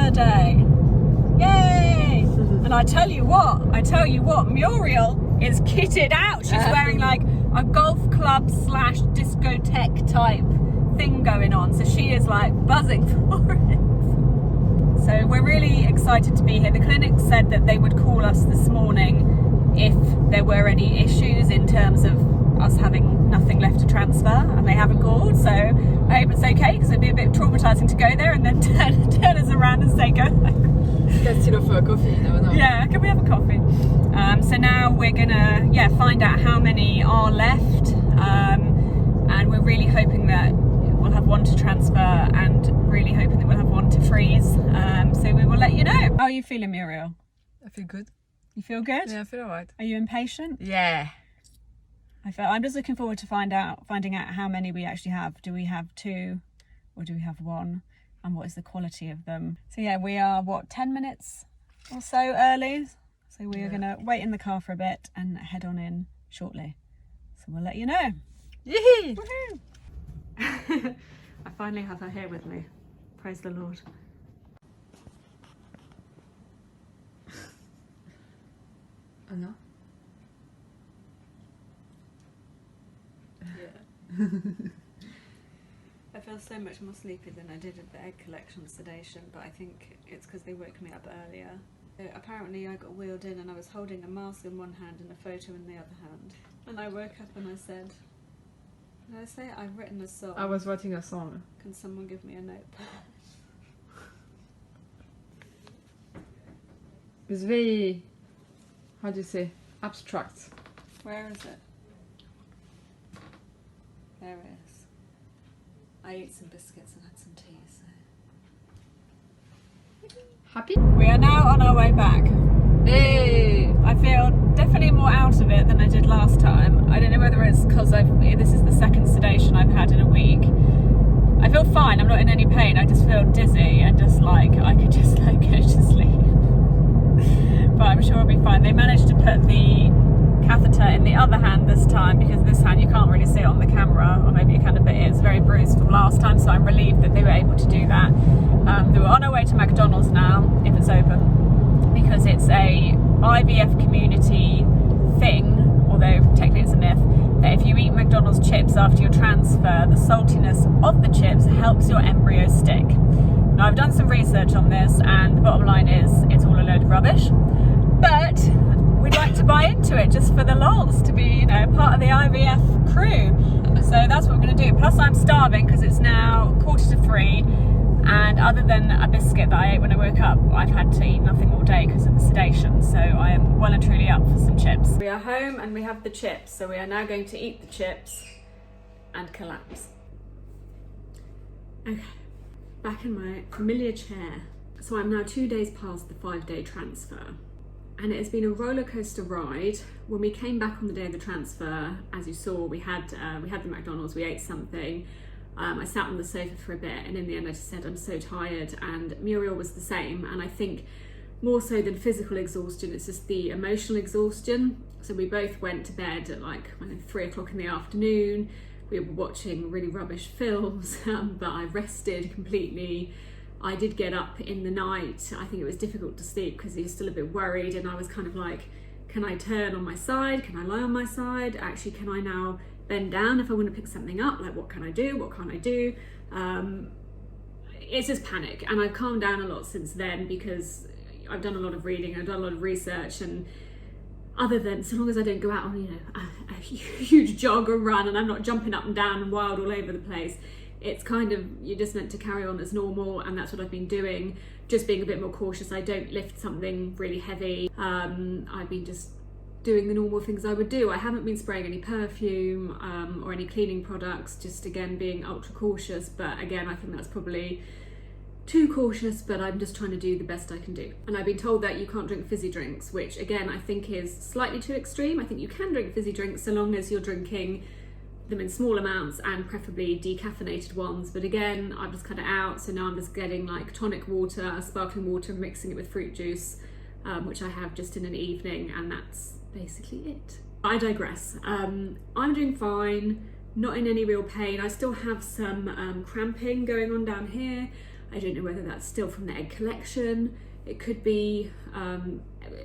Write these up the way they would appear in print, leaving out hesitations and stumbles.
her day. Yay! And I tell you what, Muriel is kitted out. She's wearing like a golf club / discotheque type thing going on. So she is like buzzing for it. So we're really excited to be here. The clinic said that they would call us this morning if there were any issues in terms of us having nothing left to transfer, and they haven't called, so I hope it's okay, because it'd be a bit traumatizing to go there and then turn us around and say go home. Guess you for a coffee, never know. Yeah, can we have a coffee? So now we're gonna find out how many are left, and we're really hoping that we'll have one to transfer and really hoping that we'll have one to freeze. So we will let you know. How are you feeling, Muriel? I feel good. You feel good? Yeah, I feel alright. Are you impatient? Yeah. I'm just looking forward to finding out how many we actually have. Do we have 2 or do we have 1? And what is the quality of them? So yeah, we are 10 minutes or so early. So we are gonna wait in the car for a bit and head on in shortly. So we'll let you know. Yee! Woohoo! I finally have her here with me. Praise the Lord. Oh no? Yeah. I feel so much more sleepy than I did at the egg collection sedation, but I think it's because they woke me up earlier. Apparently I got wheeled in and I was holding a mask in one hand and a photo in the other hand. And I woke up and I said, did I say I've written a song? I was writing a song. Can someone give me a notepad? It's very, how do you say, abstract. Where is it? There it is. I ate some biscuits and had some tea, so. Happy? We are now on our way back. Hey! I feel definitely more out of it than I did last time. I don't know whether it's because this is the second sedation I've had in a week. I feel fine, I'm not in any pain, I just feel dizzy and just like I could just like go to sleep. But I'm sure it'll be fine. They managed to put the catheter in the other hand this time, because this hand you can't really see it on the camera, or maybe you can a bit. It's very bruised from last time, so I'm relieved that they were able to do that. They were on our way to McDonald's now, if it's open, because it's a IVF community thing, although technically it's a myth, that if you eat McDonald's chips after your transfer, the saltiness of the chips helps your embryo stick. Now I've done some research on this, and the bottom line is it's all a load of rubbish, but we'd like to buy into it just for the lols, to be, part of the IVF crew. So that's what we're going to do. Plus I'm starving because it's now 2:45, and other than a biscuit that I ate when I woke up, I've had to eat nothing all day because of the sedation. So I am well and truly up for some chips. We are home and we have the chips, so we are now going to eat the chips and collapse. Okay, back in my familiar chair. So I'm now 2 days past the 5-day transfer. And it has been a roller coaster ride. When we came back on the day of the transfer, as you saw, we had the McDonald's, we ate something. I sat on the sofa for a bit, and in the end I just said I'm so tired, and Muriel was the same. And I think more so than physical exhaustion, it's just the emotional exhaustion. So we both went to bed at like 3 o'clock in the afternoon. We were watching really rubbish films, but I rested completely. I did get up in the night. I think it was difficult to sleep because you're still a bit worried, and I was kind of like, can I turn on my side? Can I lie on my side? Actually, can I now bend down if I want to pick something up? Like, what can I do? What can't I do? It's just panic, and I've calmed down a lot since then because I've done a lot of reading, I've done a lot of research, and other than, so long as I don't go out on a huge jog or run and I'm not jumping up and down and wild all over the place, it's kind of, you're just meant to carry on as normal, and that's what I've been doing, just being a bit more cautious. I don't lift something really heavy. I've been just doing the normal things I would do. I haven't been spraying any perfume or any cleaning products, just again being ultra cautious, but again I think that's probably too cautious, but I'm just trying to do the best I can do. And I've been told that you can't drink fizzy drinks, which again I think is slightly too extreme. I think you can drink fizzy drinks so long as you're drinking them in small amounts and preferably decaffeinated ones, but again I've just cut it out. So now I'm just getting like tonic water, sparkling water, and mixing it with fruit juice, which I have just in an evening, and that's basically it. I digress. I'm doing fine, not in any real pain. I still have some cramping going on down here. I don't know whether that's still from the egg collection. It could be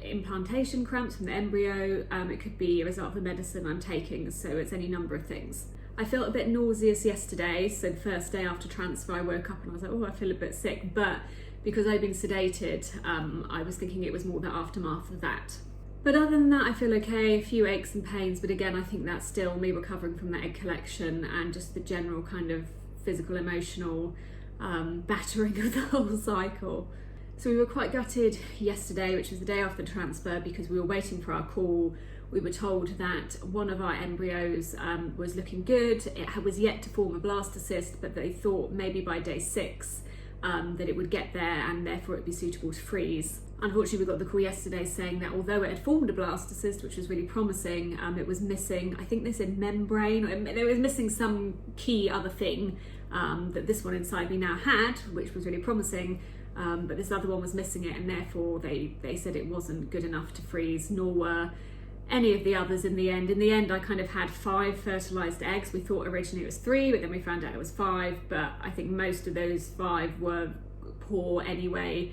implantation cramps from the embryo. It could be a result of the medicine I'm taking, so it's any number of things. I felt a bit nauseous yesterday, so the first day after transfer I woke up and I was like, oh, I feel a bit sick, but because I'd been sedated, I was thinking it was more the aftermath of that. But other than that, I feel okay, a few aches and pains, but again, I think that's still me recovering from the egg collection and just the general kind of physical, emotional battering of the whole cycle. So we were quite gutted yesterday, which was the day after the transfer, because we were waiting for our call. We were told that one of our embryos was looking good. It was yet to form a blastocyst, but they thought maybe by day 6 that it would get there and therefore it'd be suitable to freeze. Unfortunately, we got the call yesterday saying that although it had formed a blastocyst, which was really promising, it was missing, I think they said membrane, or it was missing some key other thing that this one inside me now had, which was really promising, but this other one was missing it, and therefore they said it wasn't good enough to freeze, nor were any of the others in the end. In the end, I kind of had 5 fertilised eggs. We thought originally it was 3, but then we found out it was 5, but I think most of those 5 were poor anyway.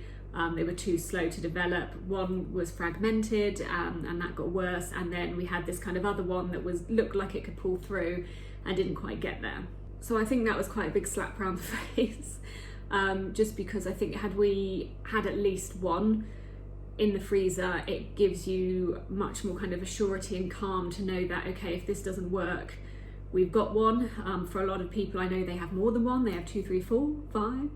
They were too slow to develop. One was fragmented and that got worse, and then we had this kind of other one that looked like it could pull through and didn't quite get there. So I think that was quite a big slap around the face, just because I think had we had at least one in the freezer, it gives you much more kind of a surety and calm to know that, okay, if this doesn't work, we've got one. For a lot of people, I know they have more than one. They have 2, 3, 4, 5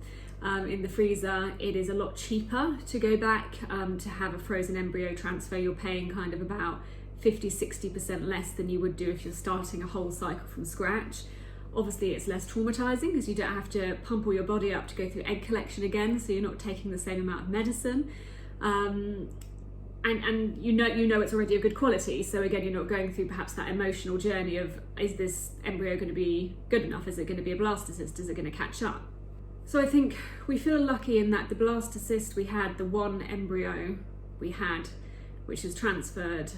in the freezer. It is a lot cheaper to go back to have a frozen embryo transfer. You're paying kind of about 50-60% less than you would do if you're starting a whole cycle from scratch. Obviously it's less traumatizing because you don't have to pump all your body up to go through egg collection again, so you're not taking the same amount of medicine. And you know it's already of good quality, so again you're not going through perhaps that emotional journey of, is this embryo going to be good enough, is it going to be a blastocyst, is it going to catch up? So I think we feel lucky in that the blastocyst we had, the one embryo we had which is transferred,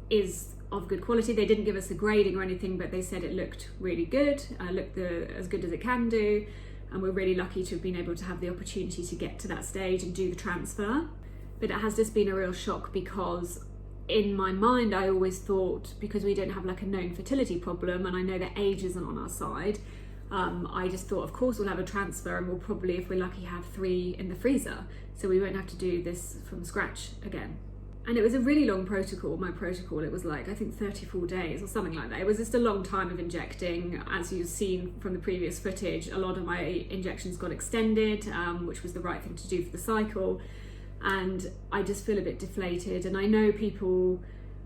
is of good quality. They didn't give us a grading or anything, but they said it looked really good, looked as good as it can do, and we're really lucky to have been able to have the opportunity to get to that stage and do the transfer. But it has just been a real shock because in my mind I always thought, because we don't have like a known fertility problem and I know that age isn't on our side, I just thought of course we'll have a transfer and we'll probably, if we're lucky, have 3 in the freezer, so we won't have to do this from scratch again. And it was a really long protocol. My protocol, it was like, I think 34 days or something like that. It was just a long time of injecting. As you've seen from the previous footage, a lot of my injections got extended, which was the right thing to do for the cycle. And I just feel a bit deflated. And I know people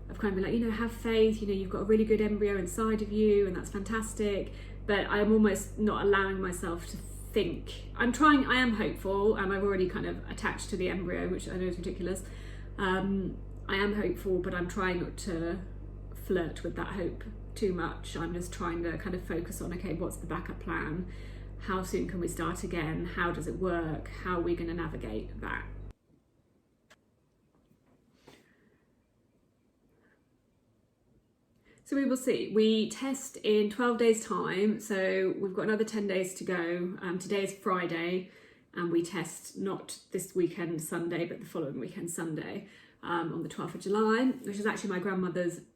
have kind of been like, you know, have faith, you know, you've got a really good embryo inside of you and that's fantastic. But I'm almost not allowing myself to think. I am hopeful, and I've already kind of attached to the embryo, which I know is ridiculous. I am hopeful, but I'm trying not to flirt with that hope too much. I'm just trying to kind of focus on, okay, what's the backup plan? How soon can we start again? How does it work? How are we going to navigate that? So we will see. We test in 12 days time, so we've got another 10 days to go. Today is Friday, and we test not this weekend Sunday, but the following weekend Sunday, on the 12th of July, which is actually my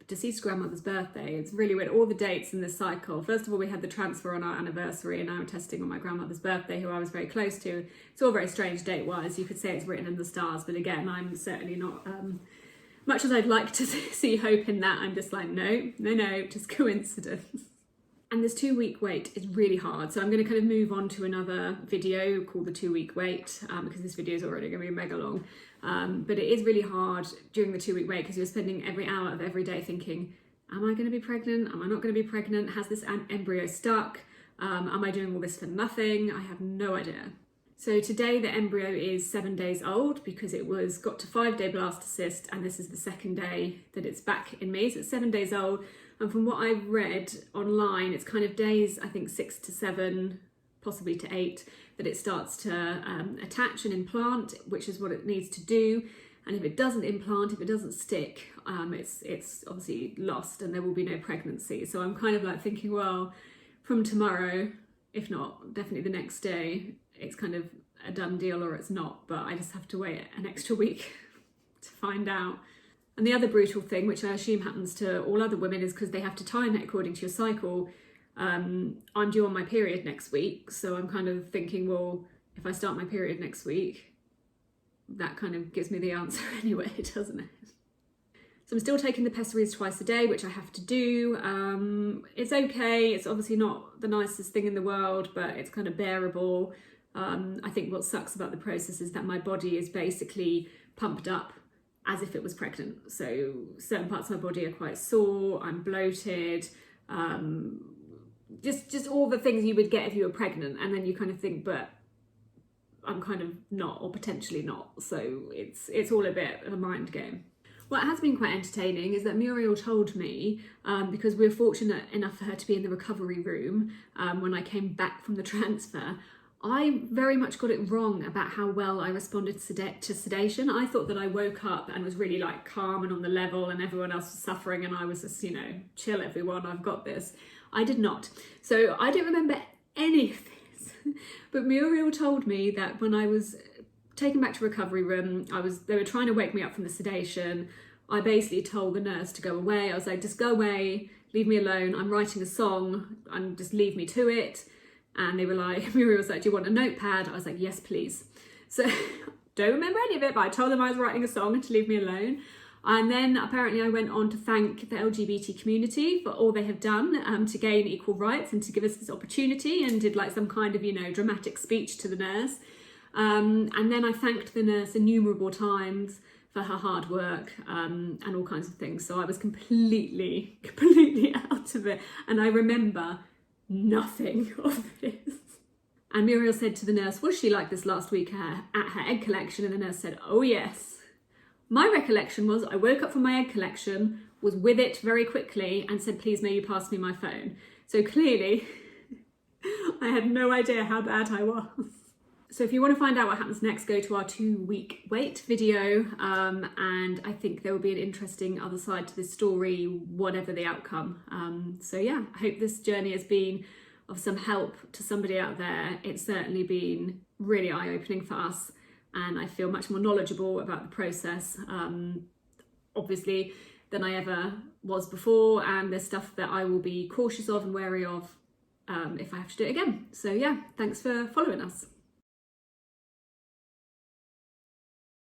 deceased grandmother's birthday. It's really weird, all the dates in this cycle. First of all, we had the transfer on our anniversary, and now I'm testing on my grandmother's birthday, who I was very close to. It's all very strange date-wise. You could say it's written in the stars, but again, I'm certainly not, much as I'd like to see hope in that, I'm just like, no, just coincidence. And this 2-week wait is really hard. So I'm going to kind of move on to another video called the 2-week wait, because this video is already going to be mega long. But it is really hard during the 2-week wait because you're spending every hour of every day thinking, am I going to be pregnant? Am I not going to be pregnant? Has this embryo stuck? Am I doing all this for nothing? I have no idea. So today the embryo is 7 days old because it got to 5-day blastocyst, and this is the 2nd day that it's back in me. So it's 7 days old. And from what I've read online, it's kind of days, I think 6 to 7, possibly to 8, that it starts to attach and implant, which is what it needs to do. And if it doesn't implant, if it doesn't stick, it's obviously lost and there will be no pregnancy. So I'm kind of like thinking, well, from tomorrow, if not definitely the next day, it's kind of a done deal or it's not, but I just have to wait an extra week to find out. And the other brutal thing, which I assume happens to all other women, is because they have to time it according to your cycle. I'm due on my period next week, so I'm kind of thinking, well, if I start my period next week, that kind of gives me the answer anyway, doesn't it? So I'm still taking the pessaries twice a day, which I have to do. It's okay. It's obviously not the nicest thing in the world, but it's kind of bearable. I think what sucks about the process is that my body is basically pumped up as if it was pregnant. So certain parts of my body are quite sore, I'm bloated, just all the things you would get if you were pregnant. And then you kind of think, but I'm kind of not, or potentially not. So it's all a bit of a mind game. What has been quite entertaining is that Muriel told me, because we were fortunate enough for her to be in the recovery room when I came back from the transfer, I very much got it wrong about how well I responded to sedation. I thought that I woke up and was really like calm and on the level, and everyone else was suffering and I was just, you know, chill everyone, I've got this. I did not. So I don't remember any of this. But Muriel told me that when I was taken back to recovery room, they were trying to wake me up from the sedation. I basically told the nurse to go away. I was like, just go away, leave me alone. I'm writing a song and just leave me to it. And they were like, Muriel was like, do you want a notepad? I was like, yes, please. So don't remember any of it, but I told them I was writing a song to leave me alone. And then apparently I went on to thank the LGBT community for all they have done to gain equal rights and to give us this opportunity, and did like some kind of, you know, dramatic speech to the nurse. And then I thanked the nurse innumerable times for her hard work and all kinds of things. So I was completely out of it. And I remember nothing of this. And Muriel said to the nurse, was she like this last week at her egg collection? And the nurse said, oh yes. My recollection was I woke up from my egg collection, was with it very quickly and said, please may you pass me my phone. So clearly I had no idea how bad I was. So if you want to find out what happens next, go to our 2-week wait video, and I think there will be an interesting other side to this story, whatever the outcome. So yeah, I hope this journey has been of some help to somebody out there. It's certainly been really eye-opening for us, and I feel much more knowledgeable about the process, obviously, than I ever was before, and there's stuff that I will be cautious of and wary of if I have to do it again. So yeah, thanks for following us.